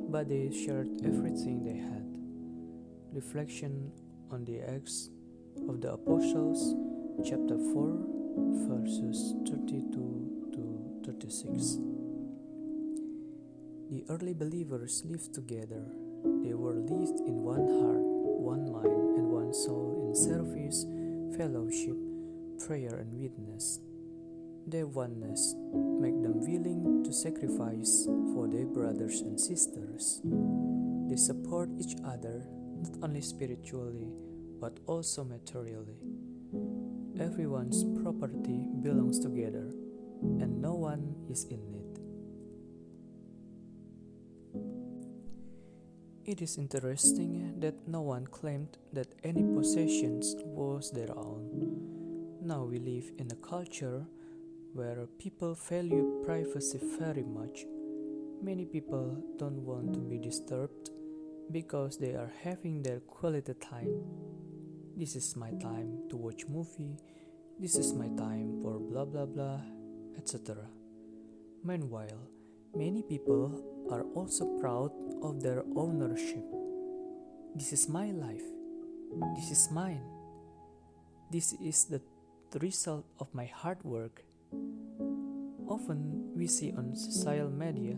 but they shared everything they had. Reflection on the Acts of the Apostles, chapter 4, verses 32 to 36. The early believers lived together. They were lived in one heart, one mind, and one soul in service, fellowship, prayer, and witness. Their oneness made them willing to sacrifice for their brothers and sisters. They support each other not only spiritually but also materially. Everyone's property belongs together, and no one is in need. It is interesting that no one claimed that any possessions was their own. Now we live in a culture where people value privacy very much. Many people don't want to be disturbed because they are having their quality time. This is my time to watch movie, this is my time for blah blah blah, etc. Meanwhile, many people are also proud of their ownership. This is my life. This is mine. This is the result of my hard work. Often we see on social media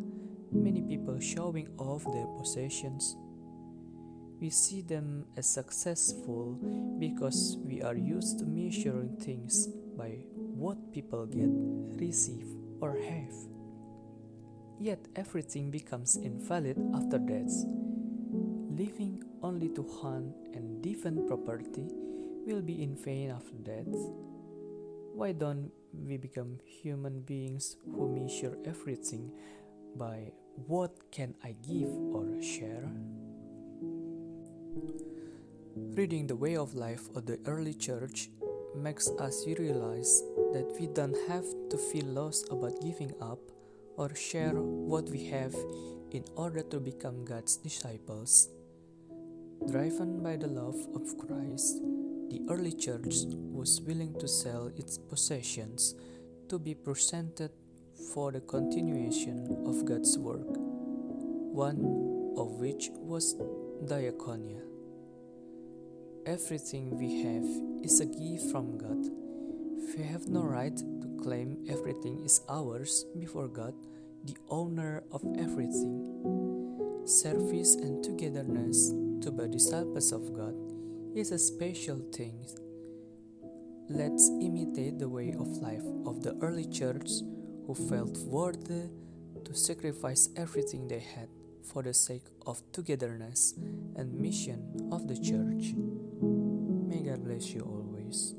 many people showing off their possessions. We see them as successful because we are used to measuring things by what people get, receive, or have. Yet everything becomes invalid after death. Living only to hunt and defend property will be in vain after death. Why don't we become human beings who measure everything by what can I give or share? Reading the way of life of the early church makes us realize that we don't have to feel lost about giving up or share what we have in order to become God's disciples. Driven by the love of Christ, the early church was willing to sell its possessions to be presented for the continuation of God's work, one of which was diaconia. Everything we have is a gift from God. We have no right to claim everything is ours before God, the owner of everything. Service and togetherness to be disciples of God is a special thing. Let's imitate the way of life of the early church who felt worthy to sacrifice everything they had for the sake of togetherness and mission of the church. May God bless you always.